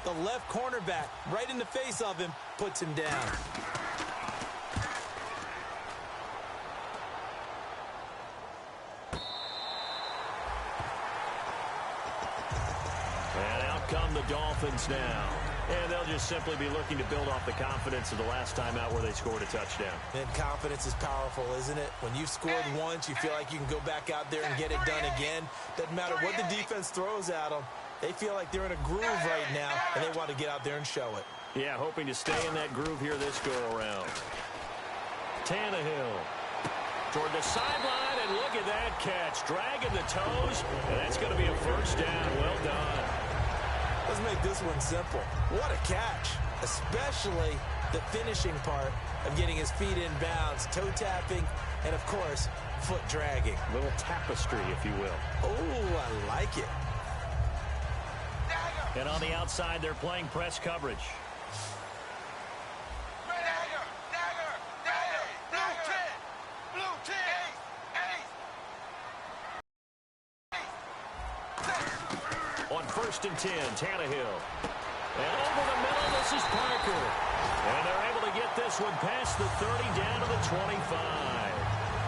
The left cornerback, right in the face of him, puts him down. And out come the Dolphins now. And they'll just simply be looking to build off the confidence of the last time out where they scored a touchdown. And confidence is powerful, isn't it? When you've scored once, you feel like you can go back out there and get it done again. Doesn't matter what the defense throws at them. They feel like they're in a groove right now, and they want to get out there and show it. Yeah, hoping to stay in that groove here this go-around. Tannehill toward the sideline, and look at that catch. Dragging the toes, and that's going to be a first down. Well done. Let's make this one simple. What a catch, especially the finishing part of getting his feet in bounds, toe tapping, and, of course, foot dragging. A little tapestry, if you will. Oh, I like it. And on the outside, they're playing press coverage. On 1st and 10, Tannehill. And over the middle, this is Parker. And they're able to get this one past the 30 down to the 25.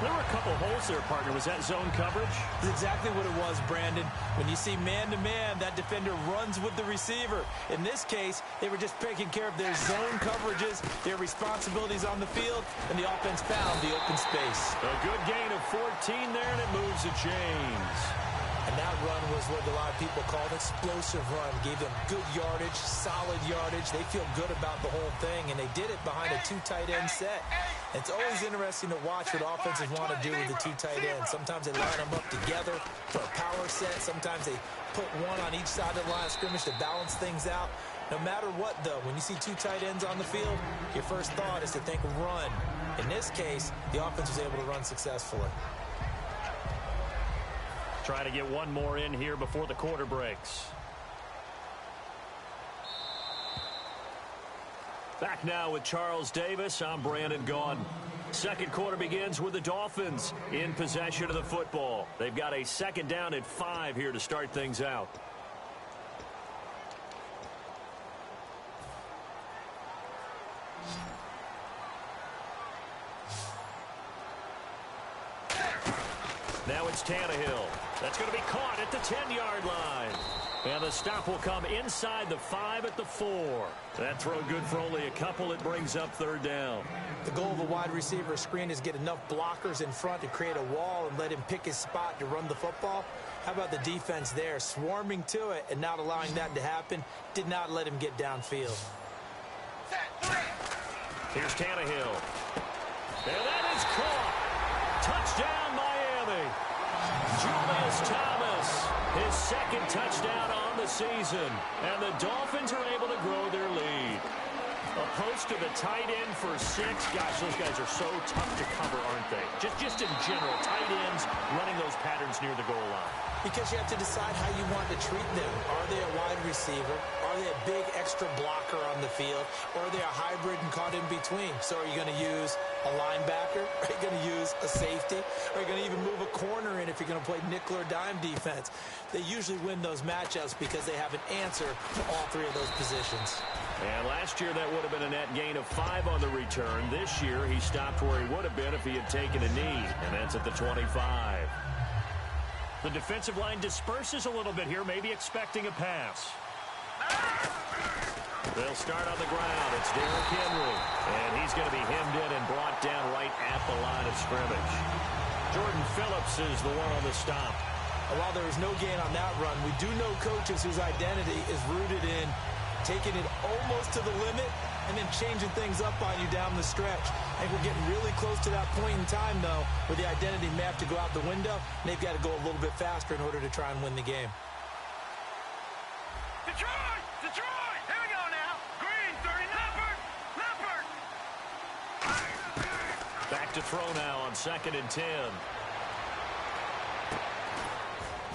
There were a couple holes there, partner. Was that zone coverage? That's exactly what it was, Brandon. When you see man-to-man, that defender runs with the receiver. In this case, they were just taking care of their zone coverages, their responsibilities on the field, and the offense found the open space. A good gain of 14 there, and it moves the chains. And that run was what a lot of people call an explosive run. Gave them good yardage, solid yardage. They feel good about the whole thing, and they did it behind a 2 tight end set. It's always interesting to watch what offenses want to do with the 2 tight ends. Sometimes they line them up together for a power set. Sometimes they put one on each side of the line of scrimmage to balance things out. No matter what, though, when you see 2 tight ends on the field, your first thought is to think run. In this case, the offense was able to run successfully. Try to get one more in here before the quarter breaks. Back now with Charles Davis. I'm Brandon Gaudin. Second quarter begins with the Dolphins in possession of the football. They've got a 2nd down at 5 here to start things out. Now it's Tannehill. That's going to be caught at the 10-yard line. And the stop will come inside the 5 at the 4. That throw good for only a couple. It brings up 3rd down. The goal of a wide receiver screen is get enough blockers in front to create a wall and let him pick his spot to run the football. How about the defense there, swarming to it and not allowing that to happen? Did not let him get downfield. Here's Tannehill. And that is caught. Touchdown, Miami. Julius Thomas, his 2nd touchdown on the season. And the Dolphins are able to grow their lead. A post to the tight end for 6. Gosh, those guys are so tough to cover, aren't they? Just in general, tight ends running those patterns near the goal line. Because you have to decide how you want to treat them. Are they a wide receiver? Are they a big extra blocker on the field? Or are they a hybrid and caught in between? So are you going to use a linebacker? Are you going to use a safety? Are you going to even move a corner in if you're going to play nickel or dime defense? They usually win those matchups because they have an answer to all 3 of those positions. And last year, that would have been a net gain of 5 on the return. This year, he stopped where he would have been if he had taken a knee, and that's at the 25. The defensive line disperses a little bit here, maybe expecting a pass. They'll start on the ground. It's Derrick Henry, and he's going to be hemmed in and brought down right at the line of scrimmage. Jordan Phillips is the one on the stop. And while there was no gain on that run, we do know coaches whose identity is rooted in taking it almost to the limit and then changing things up on you down the stretch. I think we're getting really close to that point in time, though, where the identity may have to go out the window, and they've got to go a little bit faster in order to try and win the game. Detroit! Detroit! Here we go now. Green, 30, Leopard! Back to throw now on 2nd and 10.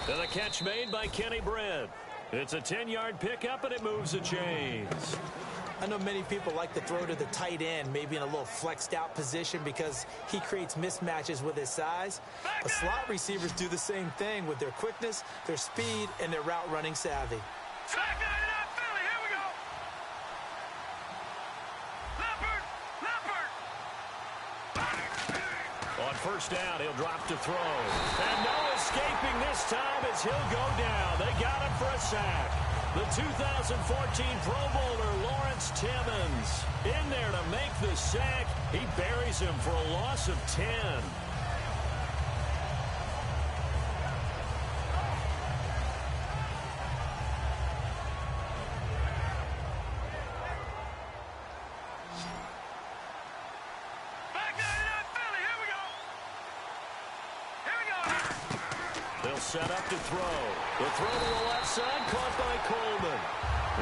And the catch made by Kenny Britt. It's a 10-yard pickup, and it moves the chains. I know many people like to throw to the tight end, maybe in a little flexed out position because he creates mismatches with his size. But slot receivers do the same thing with their quickness, their speed, and their route running savvy. Back 99 Philly, here we go. first down. He'll drop to throw. And no escaping this time as he'll go down. They got him for a sack. The 2014 Pro Bowler, Lawrence Timmons, in there to make the sack. He buries him for a loss of 10. Set up to throw. The throw to the left side, caught by Coleman.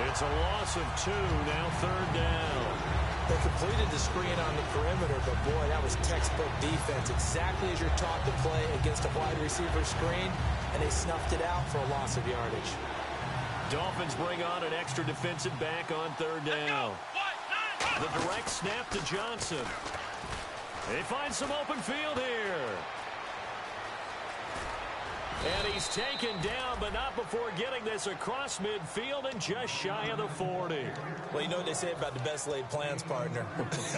It's a loss of 2, now third down. They completed the screen on the perimeter, but boy, that was textbook defense. Exactly as you're taught to play against a wide receiver screen, and they snuffed it out for a loss of yardage. Dolphins bring on an extra defensive back on third down. The direct snap to Johnson. They find some open field here. And he's taken down, but not before getting this across midfield and just shy of the 40. Well, you know what they say about the best laid plans, partner.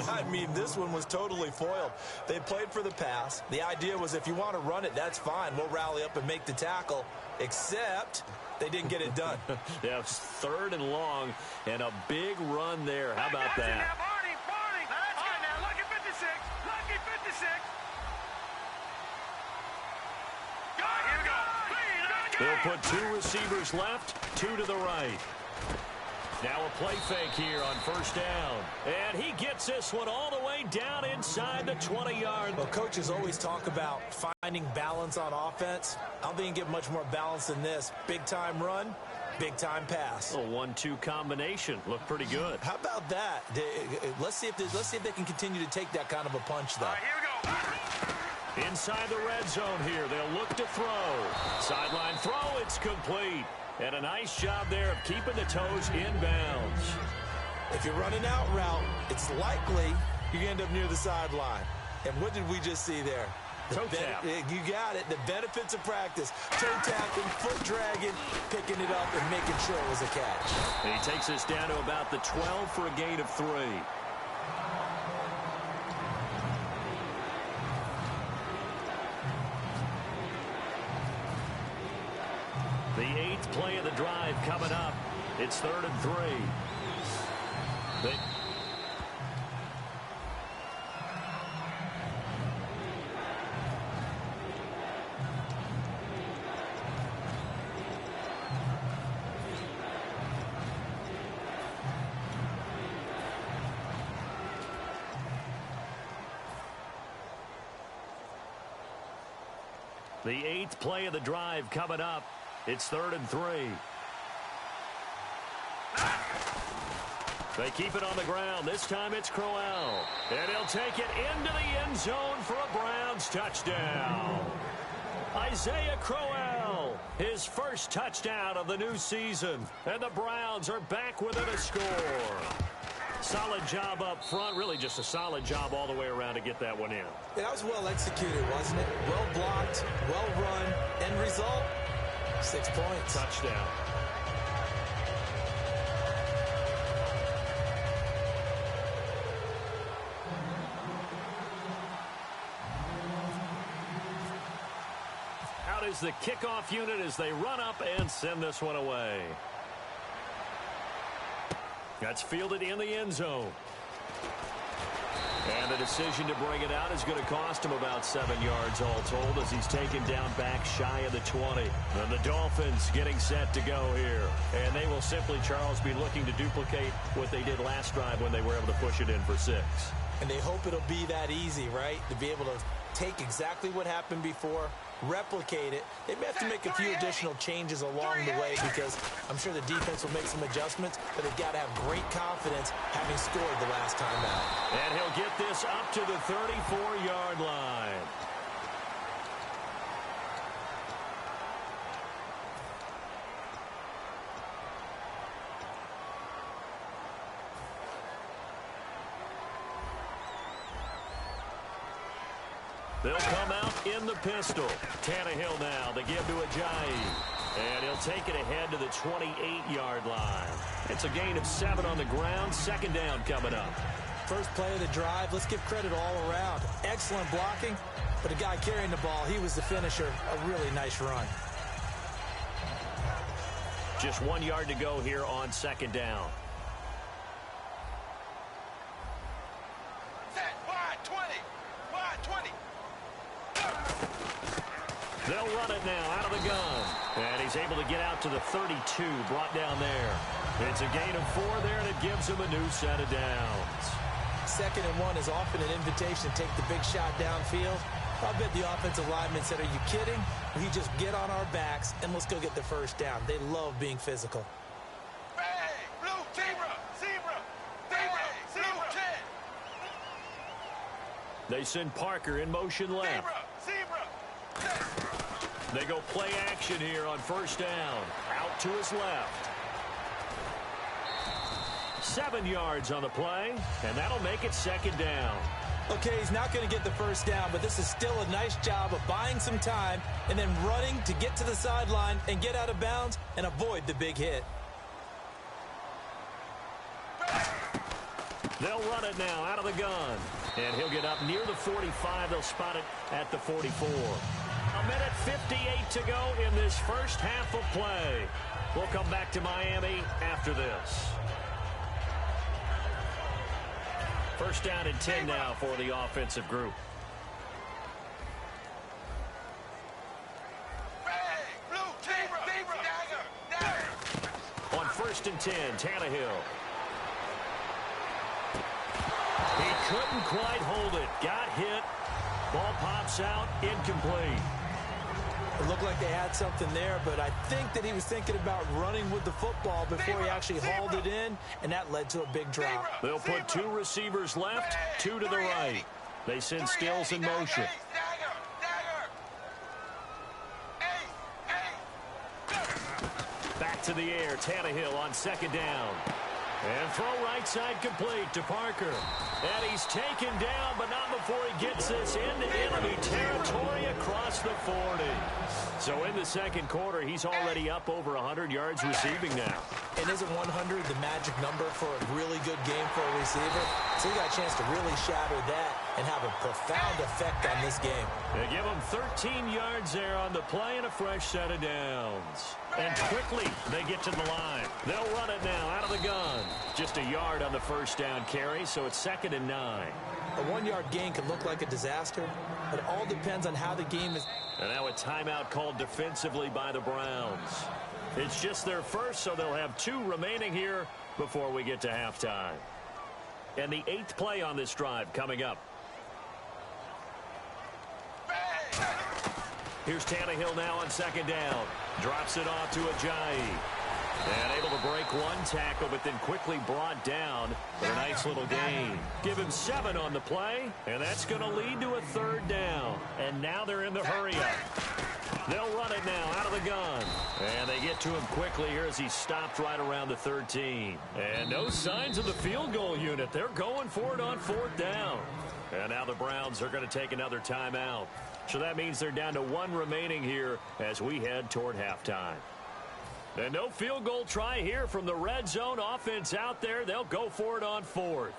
I mean, this one was totally foiled. They played for the pass. The idea was if you want to run it, that's fine. We'll rally up and make the tackle, except they didn't get it done. Yeah, it's third and long, and a big run there. How about that? Barney. That's good now. Lucky 56. Lucky 56. They'll put 2 receivers left, 2 to the right. Now a play fake here on first down. And he gets this one all the way down inside the 20-yard. Well, coaches always talk about finding balance on offense. I don't think you can get much more balance than this. Big-time run, big-time pass. A 1-2 combination. Looked pretty good. How about that? Let's see if they can continue to take that kind of a punch, though. All right, here we go. Inside the red zone here. They'll look to throw. Sideline throw. It's complete. And a nice job there of keeping the toes inbounds. If you're running out route, it's likely you end up near the sideline. And what did we just see there? Toe tap. You got it. The benefits of practice. Toe tapping, foot dragging, picking it up, and making sure it was a catch. And he takes us down to about the 12 for a gain of 3. The 8th play of the drive coming up. It's 3rd and 3. The 8th play of the drive coming up. It's 3rd and 3. They keep it on the ground. This time it's Crowell. And he'll take it into the end zone for a Browns touchdown. Isaiah Crowell, his first touchdown of the new season. And the Browns are back within a score. Solid job up front. Really just a solid job all the way around to get that one in. Yeah, that was well executed, wasn't it? Well blocked, well run. End result, 6 points. Touchdown. Out is the kickoff unit as they run up and send this one away. That's fielded in the end zone. And the decision to bring it out is going to cost him about 7 yards all told as he's taken down back shy of the 20. And the Dolphins getting set to go here. And they will simply, Charles, be looking to duplicate what they did last drive when they were able to push it in for 6. And they hope it'll be that easy, right? To be able to take exactly what happened before, replicate it. They may have to make a few additional changes along the way because I'm sure the defense will make some adjustments, but they've got to have great confidence having scored the last time out. And he'll get this up to the 34-yard line. They'll come out in the pistol. Tannehill now. They give to Ajayi. And he'll take it ahead to the 28-yard line. It's a gain of 7 on the ground. 2nd down coming up. First play of the drive, let's give credit all around. Excellent blocking, but the guy carrying the ball, he was the finisher. A really nice run. Just 1 yard to go here on second down. Set, wide 20. Wide 20. They'll run it now out of the gun. And he's able to get out to the 32, brought down there. It's a gain of 4 there, and it gives him a new set of downs. 2nd and 1 is often an invitation to take the big shot downfield. I bet the offensive lineman said, are you kidding? We just get on our backs and let's go get the first down. They love being physical. Bang! Blue, zebra, zebra, zebra, blue 10. They send Parker in motion left. Zebra, zebra. They go play action here on first down. Out to his left. 7 yards on the play, and that'll make it second down. Okay, he's not going to get the first down, but this is still a nice job of buying some time and then running to get to the sideline and get out of bounds and avoid the big hit. They'll run it now out of the gun. And he'll get up near the 45. They'll spot it at the 44. 1:58 to go in this first half of play. We'll come back to Miami after this. First down and 10 now for the offensive group. On 1st and 10, Tannehill. He couldn't quite hold it. Got hit. Ball pops out. Incomplete. It looked like they had something there, but I think that he was thinking about running with the football before he actually hauled it in, and that led to a big drop. They'll put 2 receivers left, 2 to the right. They send Stills in motion. Back to the air. Tannehill on 2nd down. And throw right side complete to Parker. And he's taken down, but not before he gets this into enemy territory across the 40. So in the second quarter, he's already up over 100 yards receiving now. And isn't 100 the magic number for a really good game for a receiver? So he got a chance to really shatter that and have a profound effect on this game. They give him 13 yards there on the play and a fresh set of downs. And quickly, they get to the line. They'll run it now out of the gun. Just a yard on the first down carry, so it's 2nd and 9. A 1-yard gain can look like a disaster. It all depends on how the game is. And now a timeout called defensively by the Browns. It's just their first, so they'll have 2 remaining here before we get to halftime. And the 8th play on this drive coming up. Here's Tannehill now on 2nd down. Drops it off to Ajayi. And able to break 1 tackle, but then quickly brought down for a nice little gain. Give him 7 on the play, and that's going to lead to a 3rd down. And now they're in the hurry-up. They'll run it now out of the gun. And they get to him quickly here as he stopped right around the 13. And no signs of the field goal unit. They're going for it on 4th down. And now the Browns are going to take another timeout. So that means they're down to 1 remaining here as we head toward halftime. And no field goal try here from the red zone offense out there. They'll go for it on 4th.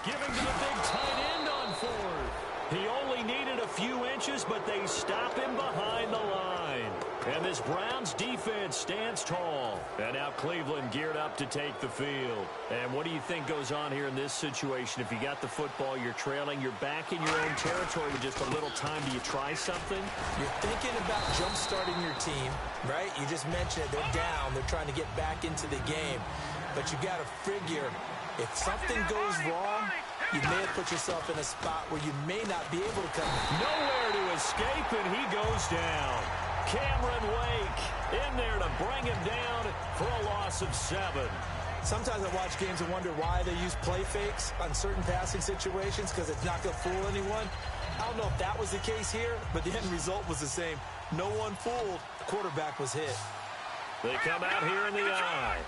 Giving to the big tight end on 4th. He only needed a few inches, but they stop him behind the line. And this Browns defense stands tall. And now Cleveland geared up to take the field. And what do you think goes on here in this situation? If you got the football, you're trailing, you're back in your own territory with just a little time. Do you try something? You're thinking about jump-starting your team, right? You just mentioned it. They're down. They're trying to get back into the game. But you got to figure, if something goes wrong, you may have put yourself in a spot where you may not be able to come. Nowhere to escape, and he goes down. Cameron Wake in there to bring him down for a loss of 7. Sometimes I watch games and wonder why they use play fakes on certain passing situations, because it's not going to fool anyone. I don't know if that was the case here, but the end result was the same. No one fooled. The quarterback was hit. They come out here in the eye.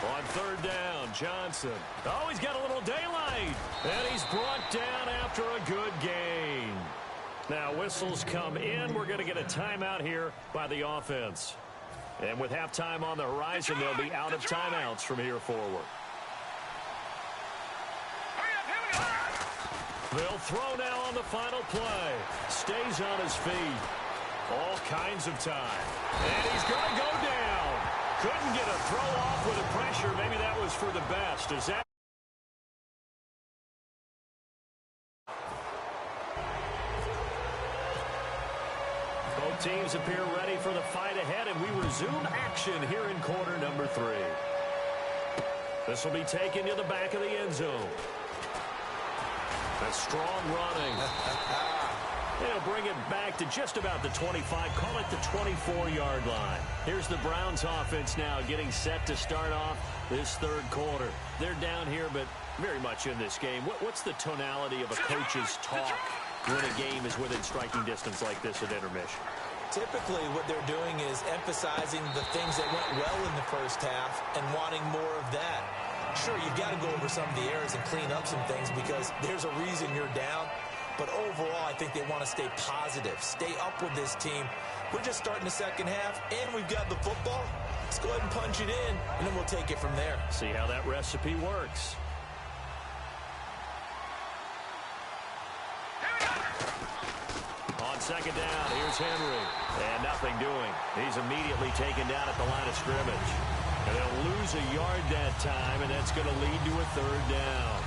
On 3rd down, Johnson. Oh, he's got a little daylight. And he's brought down after a good gain. Now, whistles come in. We're going to get a timeout here by the offense. And with halftime on the horizon, they'll be out of timeouts from here forward. They'll throw now on the final play. Stays on his feet. All kinds of time. And he's going to go down. Couldn't get a throw off with the pressure. Maybe that was for the best. Is that? Both teams appear ready for the fight ahead, and we resume action here in quarter number 3. This will be taken to the back of the end zone. That's strong running. They'll bring it back to just about the 25. Call it the 24-yard line. Here's the Browns offense now getting set to start off this third quarter. They're down here, but very much in this game. What's the tonality of a coach's talk when a game is within striking distance like this at intermission? Typically, what they're doing is emphasizing the things that went well in the first half and wanting more of that. Sure, you've got to go over some of the errors and clean up some things because there's a reason you're down. But overall, I think they want to stay positive, stay up with this team. We're just starting the second half, and we've got the football. Let's go ahead and punch it in, and then we'll take it from there. See how that recipe works. On second down, here's Henry. And nothing doing. He's immediately taken down at the line of scrimmage. And they'll lose a yard that time, and that's going to lead to a third down.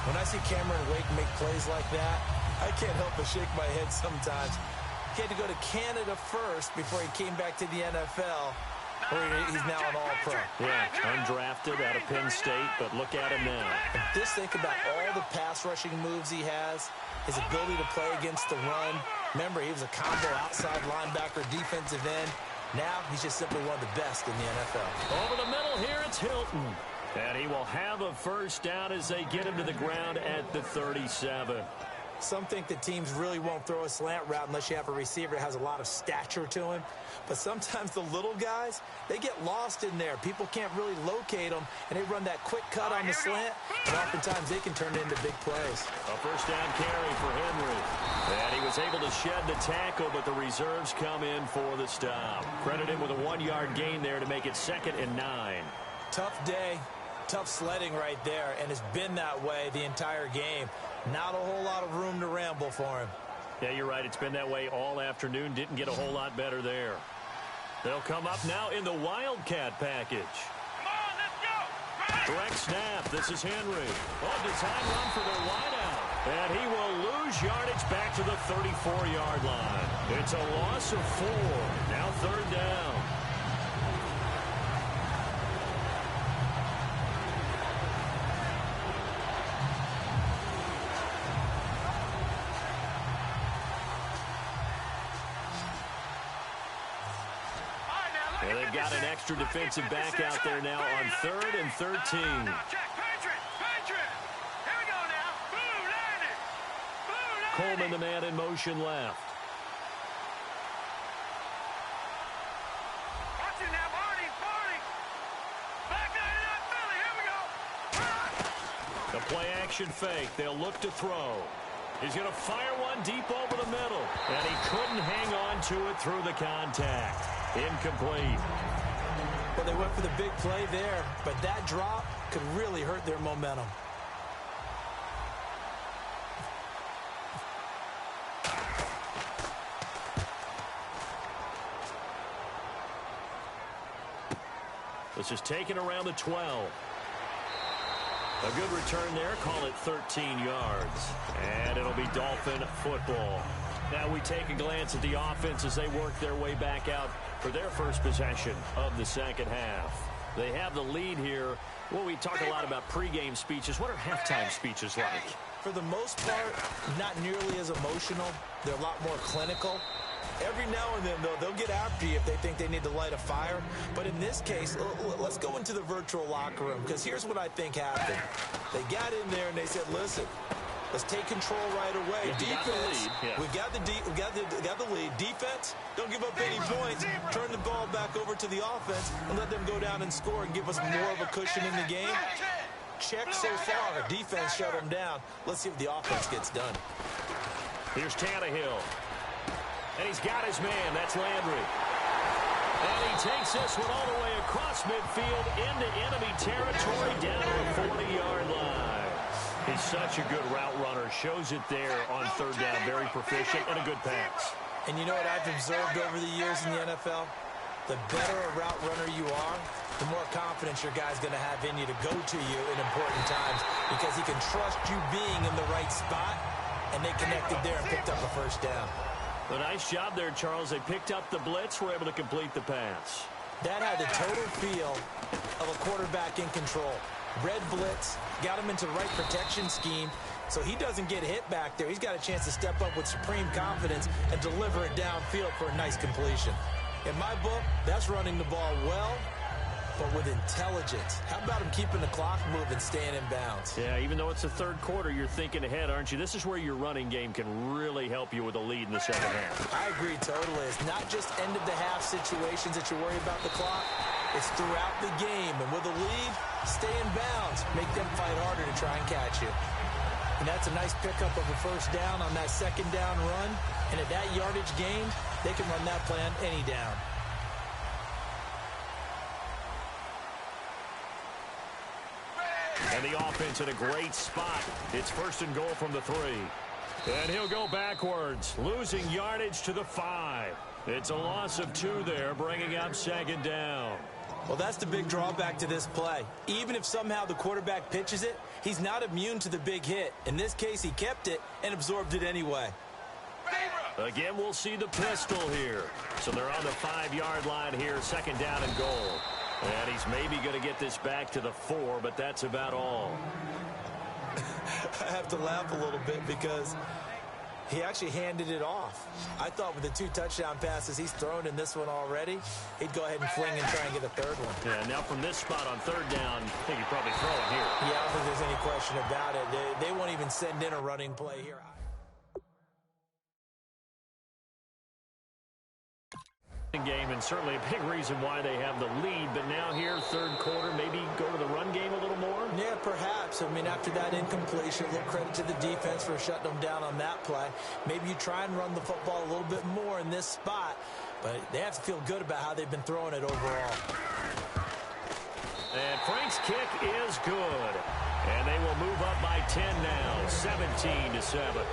When I see Cameron Wake make plays like that, I can't help but shake my head sometimes. He had to go to Canada first before he came back to the NFL, where he's now an all-pro. Yeah, undrafted out of Penn State, but look at him now. And just think about all the pass-rushing moves he has, his ability to play against the run. Remember, he was a combo outside linebacker, defensive end. Now he's just simply one of the best in the NFL. Over the middle here, it's Hilton. And he will have a first down as they get him to the ground at the 37. Some think that teams really won't throw a slant route unless you have a receiver that has a lot of stature to him. But sometimes the little guys, they get lost in there. People can't really locate them, and they run that quick cut on the slant, and oftentimes they can turn it into big plays. A first down carry for Henry. And he was able to shed the tackle, but the reserves come in for the stop. Credit him with a 1-yard gain there to make it 2nd and 9. Tough day. Tough sledding right there, and it's been that way the entire game. Not a whole lot of room to ramble for him. Yeah, you're right. It's been that way all afternoon. Didn't get a whole lot better there. They'll come up now in the Wildcat package. Come on, let's go. Direct snap. This is Henry. Oh, design run for their wideout. And he will lose yardage back to the 34-yard line. It's a loss of 4. Now third down. And they've got an extra defensive back out there now on 3rd and 13. Now, check. Patriot. Here we go now. Blue landed. Coleman, the man in motion left. Watch it now, Marty. Back out of that Philly. Here we go. The play action fake. They'll look to throw. He's going to fire one deep over the middle. And he couldn't hang on to it through the contact. Incomplete. Well, they went for the big play there, but that drop could really hurt their momentum. This is taken around the 12. A good return there. Call it 13 yards. And it'll be Dolphin football. Now we take a glance at the offense as they work their way back out for their first possession of the second half. They have the lead here. Well, we talk a lot about pregame speeches. What are halftime speeches like? For the most part, not nearly as emotional. They're a lot more clinical. Every now and then, though, they'll get after you if they think they need to light a fire. But in this case, let's go into the virtual locker room, because here's what I think happened. They got in there and they said, listen, let's take control right away. Defense, we got the lead. Defense, don't give up any points. Turn the ball back over to the offense and let them go down and score and give us more of a cushion in the game. Check so far. Defense shut them down. Let's see if the offense gets done. Here's Tannehill. And he's got his man. That's Landry. And he takes this one all the way across midfield into enemy territory down to the 40-yard line. He's such a good route runner. Shows it there on third down. Very proficient and a good pass. And you know what I've observed over the years in the NFL? The better a route runner you are, the more confidence your guy's going to have in you to go to you in important times because he can trust you being in the right spot, and they connected there and picked up a first down. A nice job there, Charles. They picked up the blitz, were able to complete the pass. That had the total feel of a quarterback in control. Red blitz, got him into the right protection scheme, so he doesn't get hit back there. He's got a chance to step up with supreme confidence and deliver it downfield for a nice completion. In my book, that's running the ball well, but with intelligence. How about him keeping the clock moving, staying in bounds? Yeah, even though it's the third quarter, you're thinking ahead, aren't you? This is where your running game can really help you with a lead in the second half. I agree totally. It's not just end-of-the-half situations that you worry about the clock. It's throughout the game. And with a lead, stay in bounds. Make them fight harder to try and catch you. And that's a nice pickup of a first down on that second down run. And at that yardage gained, they can run that play on any down. And the offense in a great spot. It's first and goal from the 3. And he'll go backwards, losing yardage to the 5. It's a loss of 2 there, bringing up second down. Well, that's the big drawback to this play. Even if somehow the quarterback pitches it, he's not immune to the big hit. In this case, he kept it and absorbed it anyway. Again, we'll see the pistol here. So they're on the 5-yard line here, second down and goal. And he's maybe going to get this back to the 4, but that's about all. I have to laugh a little bit because he actually handed it off. I thought with the 2 touchdown passes he's thrown in this one already, he'd go ahead and fling and try and get a third one. Yeah, now from this spot on third down, I think he'd probably throw it here. Yeah, I don't think there's any question about it. They won't even send in a running play here. Game, and certainly a big reason why they have the lead, but now here, third quarter, maybe go to the run game a little more? Yeah, perhaps. I mean, after that incompletion, a little credit to the defense for shutting them down on that play. Maybe you try and run the football a little bit more in this spot, but they have to feel good about how they've been throwing it overall. And Frank's kick is good, and they will move up by 10 now, 17-7.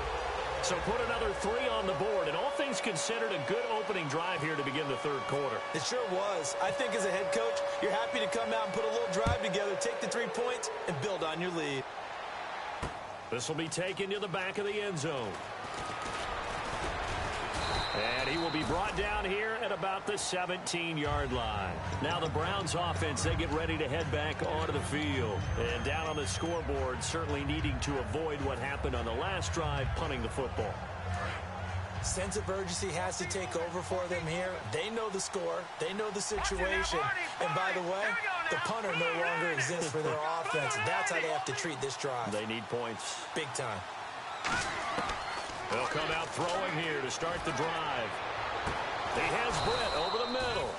So put another 3 on the board, and all things considered, a good opening drive here to begin the third quarter. It sure was. I think as a head coach, you're happy to come out and put a little drive together, take the 3 points, and build on your lead. This will be taken to the back of the end zone. And he will be brought down here at about the 17-yard line. Now the Browns offense, they get ready to head back onto the field. And down on the scoreboard, certainly needing to avoid what happened on the last drive, punting the football. Sense of urgency has to take over for them here. They know the score. They know the situation. And by the way, the punter no longer exists for their offense. That's how they have to treat this drive. They need points. Big time. They'll come out throwing here to start the drive. He has Britt over the middle.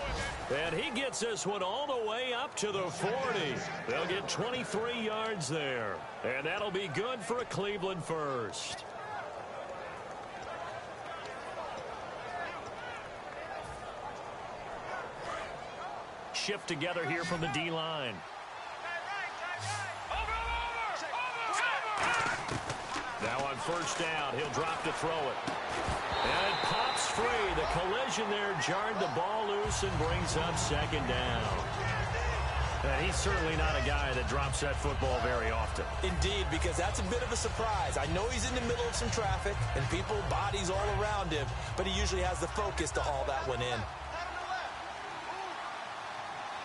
And he gets this one all the way up to the 40. They'll get 23 yards there. And that'll be good for a Cleveland first. Shift together here from the D-line. Now on first down, he'll drop to throw it. And it pops free. The collision there jarred the ball loose and brings up second down. And he's certainly not a guy that drops that football very often. Indeed, because that's a bit of a surprise. I know he's in the middle of some traffic and people, bodies all around him, but he usually has the focus to haul that one in.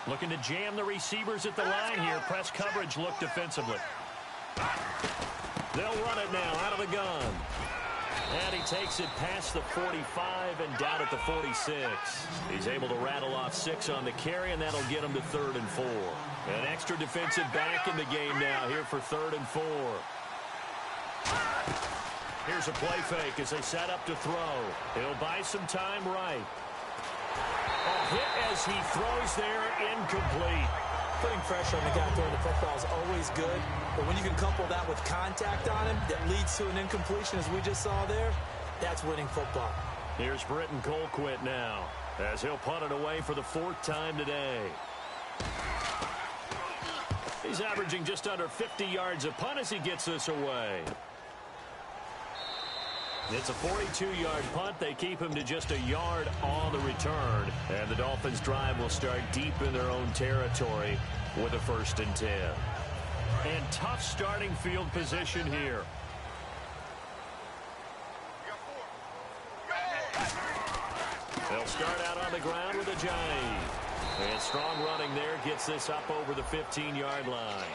Looking to jam the receivers at the line here. Press coverage look defensively. They'll run it now out of the gun. And he takes it past the 45 and down at the 46. He's able to rattle off 6 on the carry, and that'll get him to 3rd and 4. An extra defensive back in the game now here for 3rd and 4. Here's a play fake as they set up to throw. He'll buy some time right. A hit as he throws there, incomplete. Putting pressure on the guy throwing the football is always good, but when you can couple that with contact on him that leads to an incompletion as we just saw there, that's winning football. Here's Britton Colquitt now. as he'll punt it away for the 4th time today. He's averaging just under 50 yards a punt as he gets this away. It's a 42-yard punt. They keep him to just a yard on the return. And the Dolphins' drive will start deep in their own territory with a 1st and 10. And tough starting field position here. They'll start out on the ground with Ajayi. And strong running there gets this up over the 15-yard line.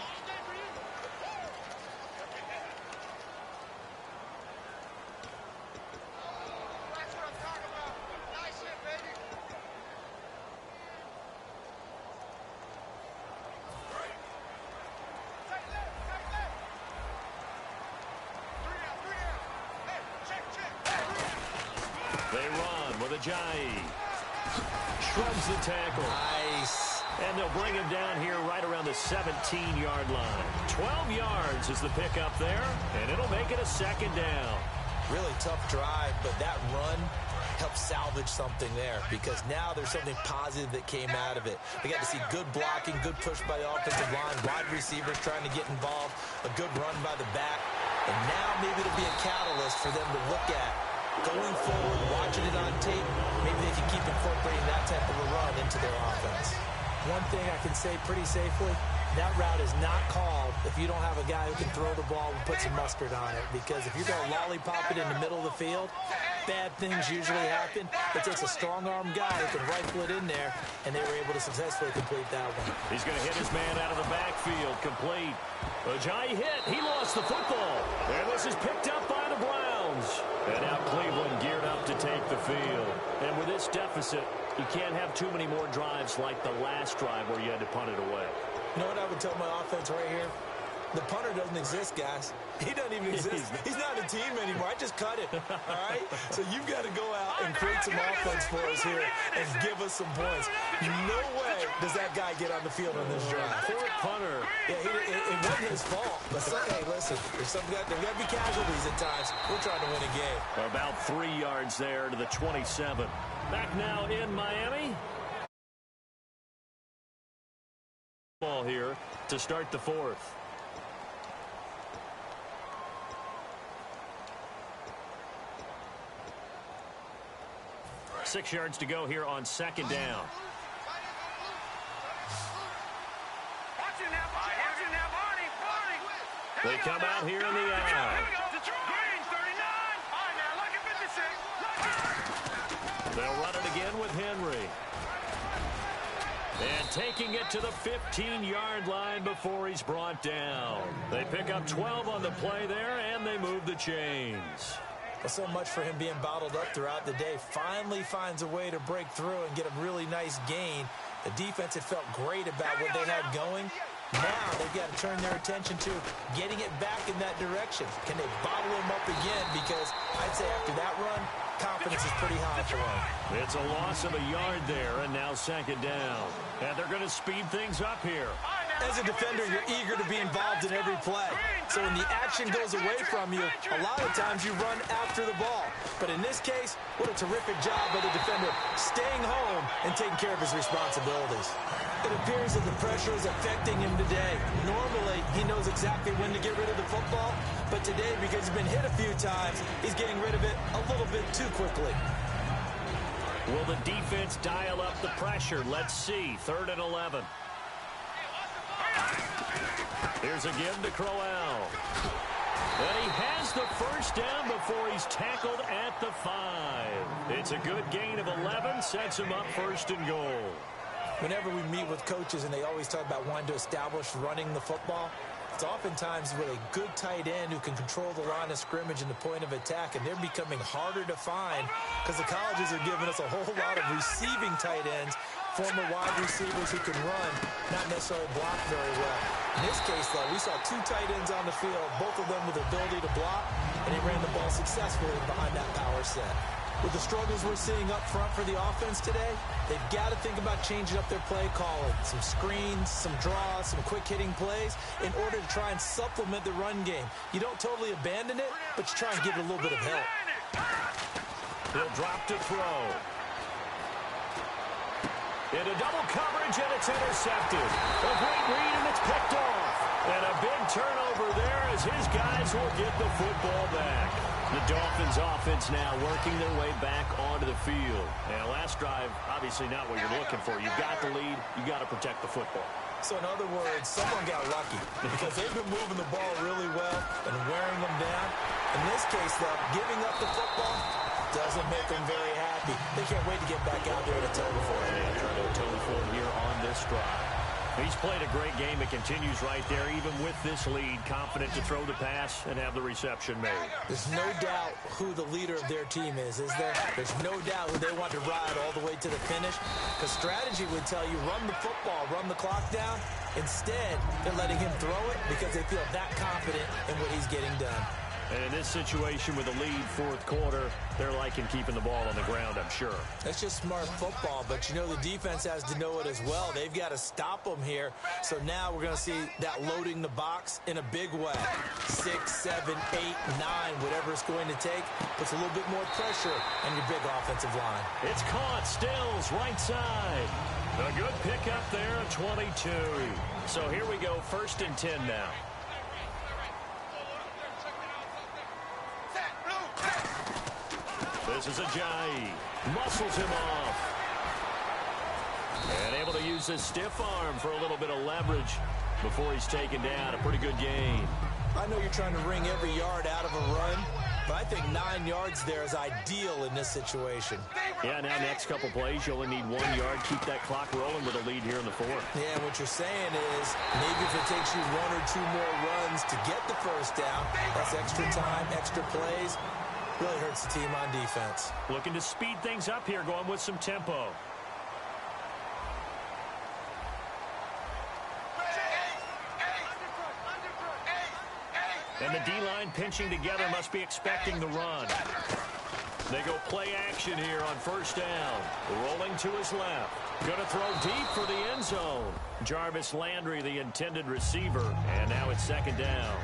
They run with Ajayi. Shrugs the tackle. Nice. And they'll bring him down here right around the 17-yard line. 12 yards is the pickup there, and it'll make it a 2nd down. Really tough drive, but that run helped salvage something there because now there's something positive that came out of it. They got to see good blocking, good push by the offensive line, wide receivers trying to get involved, a good run by the back, and now maybe it'll be a catalyst for them to look at going forward, watching it on tape. Maybe they can keep incorporating that type of a run into their offense. One thing I can say pretty safely, that route is not called if you don't have a guy who can throw the ball and put some mustard on it. Because if you're going to lollipop it in the middle of the field, bad things usually happen. It takes a strong-arm guy who can rifle it in there, and they were able to successfully complete that one. He's going to hit his man out of the backfield, complete. Ajayi hit. He lost the football. And this is picked up by the Browns. And now Cleveland geared up to take the field. And with this deficit, you can't have too many more drives like the last drive where you had to punt it away. You know what I would tell my offense right here? The punter doesn't exist, guys. He doesn't even exist. He's not a team anymore. I just cut it, all right? So you've got to go out and create some offense for us here and give us some points. No way does that guy get on the field on this drive. Poor punter. Yeah, it wasn't his fault. But hey, listen, there's got to be casualties at times. We're trying to win a game. About 3 yards there to the 27. Back now in Miami. Ball here to start the 4th. Six yards to go here on 2nd down. They come out here in the eye. They'll run it again with Henry. And taking it to the 15-yard line before he's brought down. They pick up 12 on the play there, and they move the chains. Well, so much for him being bottled up throughout the day. Finally finds a way to break through and get a really nice gain. The defense had felt great about what they had going. Now they've got to turn their attention to getting it back in that direction. Can they bottle him up again? Because I'd say after that run, confidence is pretty high for him. It's a loss of a yard there, and now 2nd down. And they're going to speed things up here. As a defender, you're eager to be involved in every play. So when the action goes away from you, a lot of times you run after the ball. But in this case, what a terrific job by the defender staying home and taking care of his responsibilities. It appears that the pressure is affecting him today. Normally, he knows exactly when to get rid of the football. But today, because he's been hit a few times, he's getting rid of it a little bit too quickly. Will the defense dial up the pressure? Let's see. 3rd and 11. Here's a give to Crowell. And he has the 1st down before he's tackled at the 5. It's a good gain of 11, sets him up 1st and goal. Whenever we meet with coaches and they always talk about wanting to establish running the football, it's oftentimes with a good tight end who can control the line of scrimmage and the point of attack, and they're becoming harder to find because the colleges are giving us a whole lot of receiving tight ends, former wide receivers who can run, not necessarily block very well. In this case, though, we saw 2 tight ends on the field, both of them with the ability to block, and he ran the ball successfully behind that power set. With the struggles we're seeing up front for the offense today, they've got to think about changing up their play calling. Some screens, some draws, some quick-hitting plays in order to try and supplement the run game. You don't totally abandon it, but you try and give it a little bit of help. He'll drop to throw. Into double coverage, and it's intercepted. A great read, and it's picked off. And a big turnover there as his guys will get the football back. The Dolphins offense now working their way back onto the field. And last drive, obviously not what you're looking for. You've got the lead. You've got to protect the football. So in other words, someone got lucky because they've been moving the ball really well and wearing them down. In this case, though, giving up the football doesn't make them very happy. They can't wait to get back out there and atone for it. Yeah, trying to atone for it here on this drive. He's played a great game. It continues right there, even with this lead, confident to throw the pass and have the reception made. There's no doubt who the leader of their team is there? There's no doubt who they want to ride all the way to the finish. Because strategy would tell you, run the football, run the clock down. Instead, they're letting him throw it because they feel that confident in what he's getting done. And in this situation with a lead fourth quarter, they're liking keeping the ball on the ground, I'm sure. That's just smart football, but you know the defense has to know it as well. They've got to stop them here. So now we're going to see that loading the box in a big way. 6, 7, 8, 9, whatever it's going to take, puts a little bit more pressure on your big offensive line. It's caught, Stills, right side. A good pickup there at 22. So here we go, 1st and 10 now. This is Ajayi. Muscles him off. And able to use his stiff arm for a little bit of leverage before he's taken down. A pretty good gain. I know you're trying to wring every yard out of a run, but I think 9 yards there is ideal in this situation. Yeah, now next couple plays, you only need 1 yard. Keep that clock rolling with a lead here in the fourth. Yeah, what you're saying is maybe if it takes you 1 or 2 more runs to get the first down, that's extra time, extra plays. Really hurts the team on defense. Looking to speed things up here, going with some tempo. And the D-line pinching together must be expecting the run. They go play action here on 1st down. Rolling to his left. Going to throw deep for the end zone. Jarvis Landry, the intended receiver. And now it's 2nd down.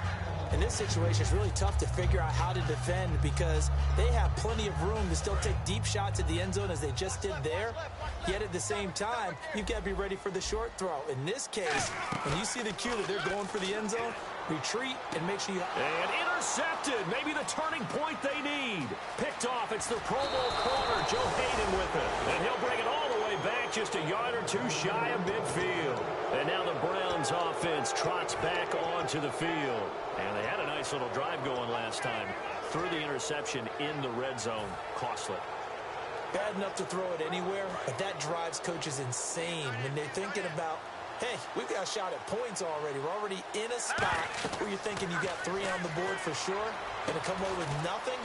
In this situation, it's really tough to figure out how to defend because they have plenty of room to still take deep shots at the end zone as they just did there. Yet at the same time, you've got to be ready for the short throw. In this case, when you see the cue that they're going for the end zone, retreat and make sure you... And intercepted. Maybe the turning point they need. Picked off. It's the Pro Bowl corner, Joe Hayden with it. And he'll bring it all the way back just a yard or 2 shy of midfield. And now the Browns offense trots back onto the field. And they had a nice little drive going last time. Threw the interception in the red zone. Costly. Bad enough to throw it anywhere, but that drives coaches insane when they're thinking about, hey, we've got a shot at points already. We're already in a spot where you're thinking you got 3 on the board for sure, and to come away with nothing,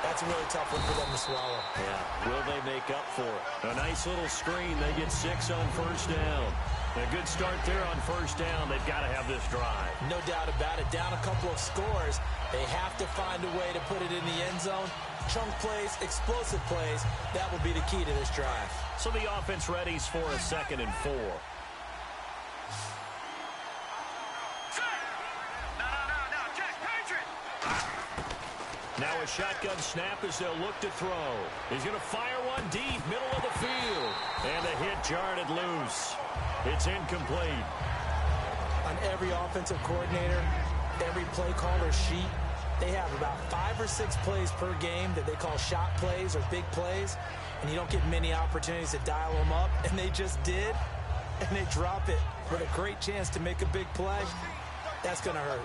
that's a really tough one for them to swallow. Yeah, will they make up for it? A nice little screen. They get 6 on 1st down. A good start there on 1st down. They've got to have this drive. No doubt about it. Down a couple of scores. They have to find a way to put it in the end zone. Chunk plays, explosive plays. That will be the key to this drive. So the offense readies for a 2nd and 4. Now a shotgun snap as they'll look to throw. He's going to fire one deep, middle of the field. And the hit jarred it loose. It's incomplete. On every offensive coordinator, every play caller sheet, they have about 5 or 6 plays per game that they call shot plays or big plays. And you don't get many opportunities to dial them up. And they just did. And they drop it with a great chance to make a big play. That's going to hurt.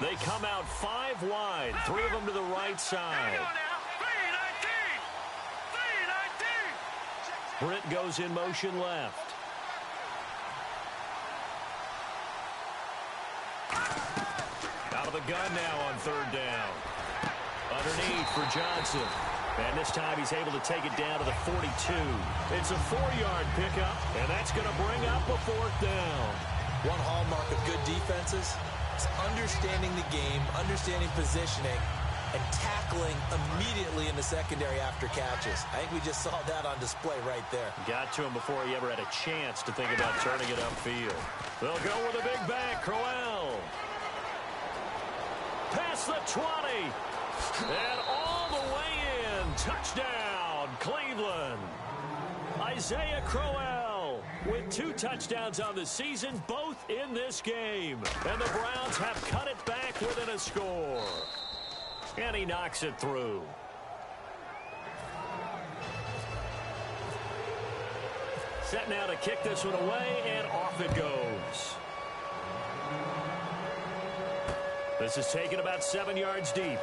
They come out 5 wide, 3 of them to the right side. Britt goes in motion left. Out of the gun now on 3rd down. Underneath for Johnson. And this time he's able to take it down to the 42. It's a 4-yard pickup, and that's going to bring up a 4th down. One hallmark of good defenses is understanding the game, understanding positioning, and tackling immediately in the secondary after catches. I think we just saw that on display right there. Got to him before he ever had a chance to think about turning it upfield. They'll go with a big back, Crowell. Past the 20. And all the way in. Touchdown, Cleveland. Isaiah Crowell with 2 touchdowns on the season, both in this game. And the Browns have cut it back within a score. And he knocks it through. Set now to kick this one away, and off it goes. This is taken about 7 yards deep.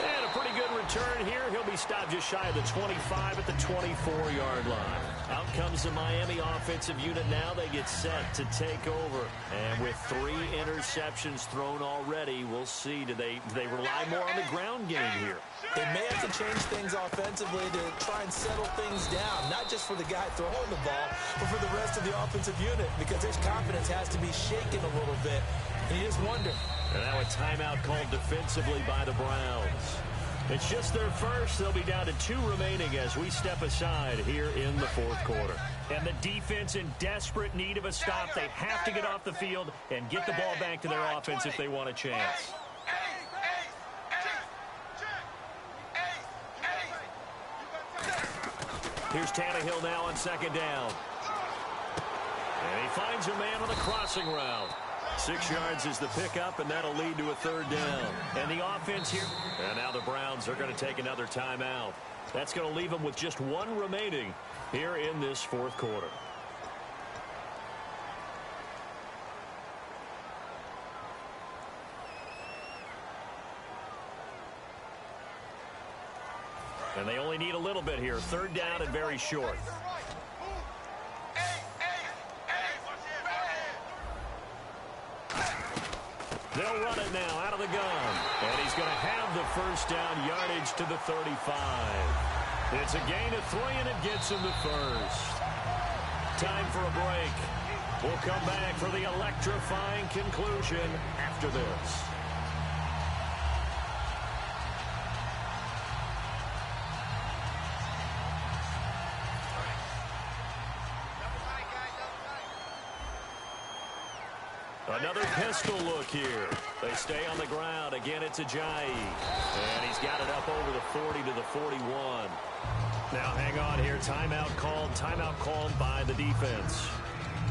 And a pretty good return here. He'll be stopped just shy of the 25 at the 24-yard line. Out comes the Miami offensive unit now. They get set to take over. And with 3 interceptions thrown already, we'll see. Do they rely more on the ground game here? They may have to change things offensively to try and settle things down, not just for the guy throwing the ball, but for the rest of the offensive unit, because his confidence has to be shaken a little bit. And you just wonder. And now a timeout called defensively by the Browns. It's just their first. They'll be down to 2 remaining as we step aside here in the 4th quarter. And the defense in desperate need of a stop. They have to get off the field and get the ball back to their offense if they want a chance. Here's Tannehill now on 2nd down. And he finds a man on the crossing route. 6 yards is the pickup, and that'll lead to a 3rd down. And the offense here. And now the Browns are going to take another timeout. That's going to leave them with just 1 remaining here in this 4th quarter. And they only need a little bit here. 3rd down and very short. They'll run it now out of the gun. And he's going to have the 1st down yardage to the 35. It's a gain of 3, and it gets him the 1st. Time for a break. We'll come back for the electrifying conclusion after this. Another pistol look here. They stay on the ground. Again, it's Ajayi. And he's got it up over the 40 to the 41. Now, hang on here. Timeout called by the defense.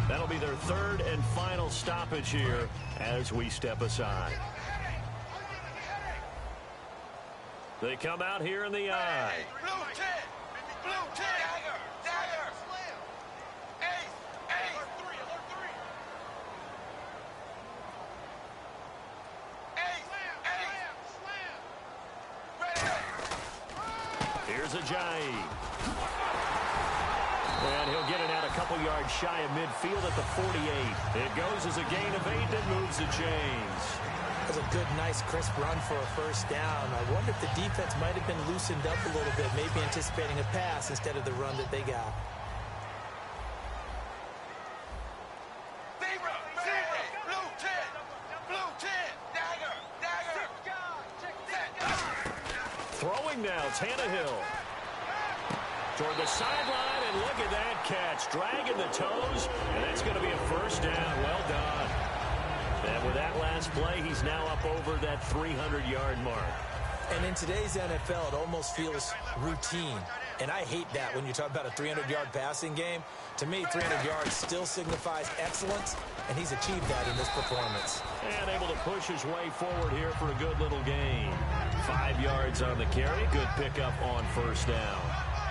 That'll be their 3rd and final stoppage here as we step aside. They come out here in the eye. Blue 10! Blue 10! Dagger! Dagger! Ace! Ace! Alert 3! Alert 3! Here's Ajayi. And he'll get it out a couple yards shy of midfield at the 48. It goes as a gain of 8 that moves the chains. That was a good, nice, crisp run for a 1st down. I wonder if the defense might have been loosened up a little bit, maybe anticipating a pass instead of the run that they got. Zebra! Zebra! Blue 10! Blue 10! Dagger! Dagger! Throwing now, Tannehill. Toward the sideline, and look at that catch. Dragging the toes, and that's going to be a 1st down. Well done. And with that last play, he's now up over that 300-yard mark. And in today's NFL, it almost feels routine. And I hate that when you talk about a 300-yard passing game. To me, 300 yards still signifies excellence, and he's achieved that in this performance. And able to push his way forward here for a good little gain. 5 yards on the carry. Good pickup on 1st down.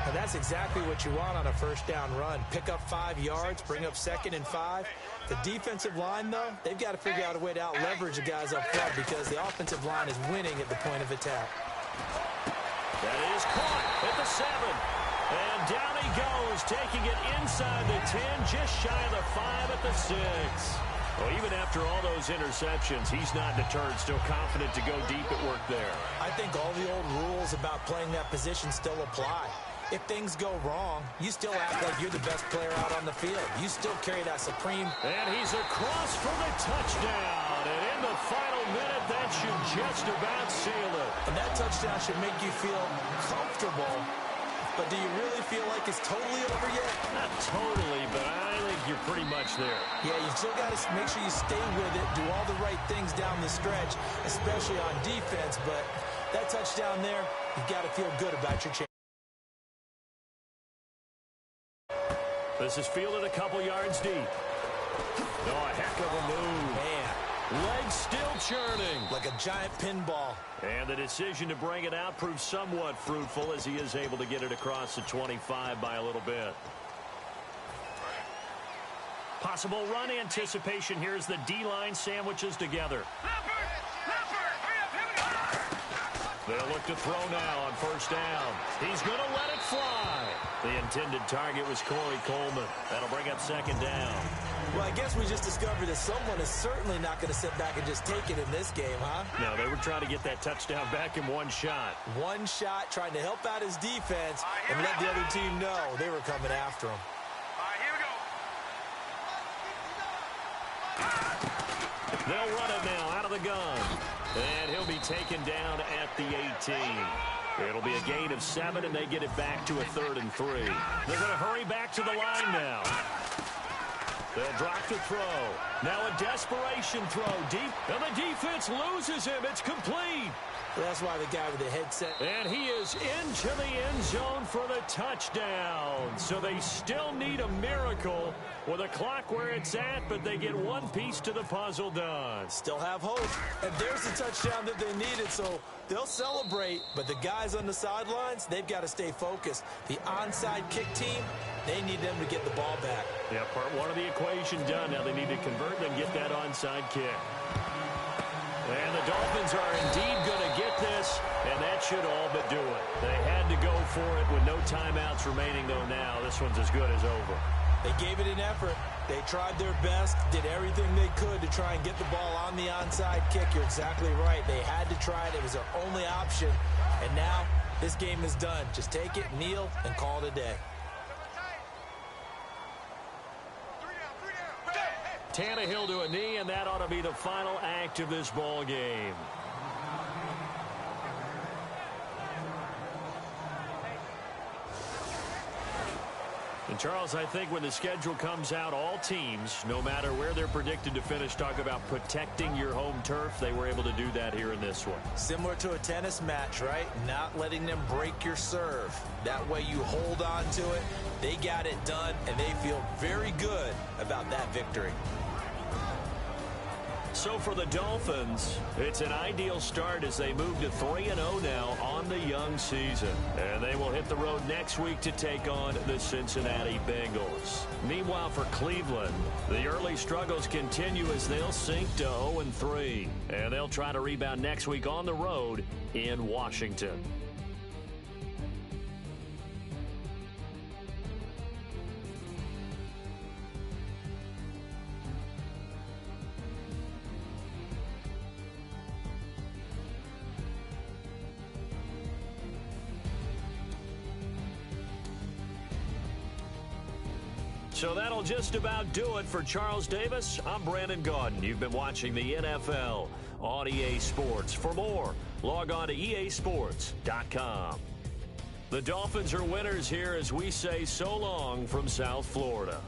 And that's exactly what you want on a 1st down run. Pick up 5 yards, bring up 2nd and 5. The defensive line, though, they've got to figure out a way to out-leverage the guys up front because the offensive line is winning at the point of attack. That is caught at the 7. And down he goes, taking it inside the 10, just shy of the 5 at the 6. Well, even after all those interceptions, he's not deterred, still confident to go deep at work there. I think all the old rules about playing that position still apply. If things go wrong, you still act like you're the best player out on the field. You still carry that supreme. And he's across for the touchdown. And in the final minute, that should just about seal it. And that touchdown should make you feel comfortable. But do you really feel like it's totally over yet? Not totally, but I think you're pretty much there. Yeah, you still got to make sure you stay with it, do all the right things down the stretch, especially on defense. But that touchdown there, you got to feel good about your chance. This is fielded a couple yards deep. Oh, a heck of a move. Man. Legs still churning. Like a giant pinball. And the decision to bring it out proves somewhat fruitful as he is able to get it across the 25 by a little bit. Possible run anticipation here as the D-line sandwiches together. They'll look to throw now on first down. He's going to let it fly. The intended target was Corey Coleman. That'll bring up second down. Well, I guess we just discovered that someone is certainly not going to sit back and just take it in this game, huh? No, they were trying to get that touchdown back in one shot. One shot, trying to help out his defense and let the other team know they were coming after him. They'll run it now out of the gun. And he'll be taken down at the 18. It'll be a gain of 7, and they get it back to a 3rd and 3. They're going to hurry back to the line now. They'll drop to throw. Now a desperation throw deep, and the defense loses him. It's complete. Well, that's why the guy with the headset. And he is into the end zone for the touchdown. So they still need a miracle with a clock where it's at, but they get one piece to the puzzle done. Still have hope. And there's the touchdown that they needed, so they'll celebrate. But the guys on the sidelines, they've got to stay focused. The onside kick team, they need them to get the ball back. Yeah, part one of the equation done. Now they need to convert and get that onside kick. And the Dolphins are indeed going to get this, and that should all but do it. They had to go for it with no timeouts remaining, though now this one's as good as over. They gave it an effort. They tried their best, did everything they could to try and get the ball on the onside kick. You're exactly right. They had to try it. It was their only option. And now this game is done. Just take it, kneel, and call it a day. Tannehill to a knee, and that ought to be the final act of this ball game. And Charles, I think when the schedule comes out, all teams, no matter where they're predicted to finish, talk about protecting your home turf. They were able to do that here in this one. Similar to a tennis match, right? Not letting them break your serve. That way you hold on to it. They got it done, and they feel very good about that victory. So for the Dolphins, it's an ideal start as they move to 3-0 now on the young season. And they will hit the road next week to take on the Cincinnati Bengals. Meanwhile, for Cleveland, the early struggles continue as they'll sink to 0-3. And they'll try to rebound next week on the road in Washington. So that'll just about do it for Charles Davis. I'm Brandon Gaudin. You've been watching the NFL on EA Sports. For more, log on to easports.com. The Dolphins are winners here as we say so long from South Florida.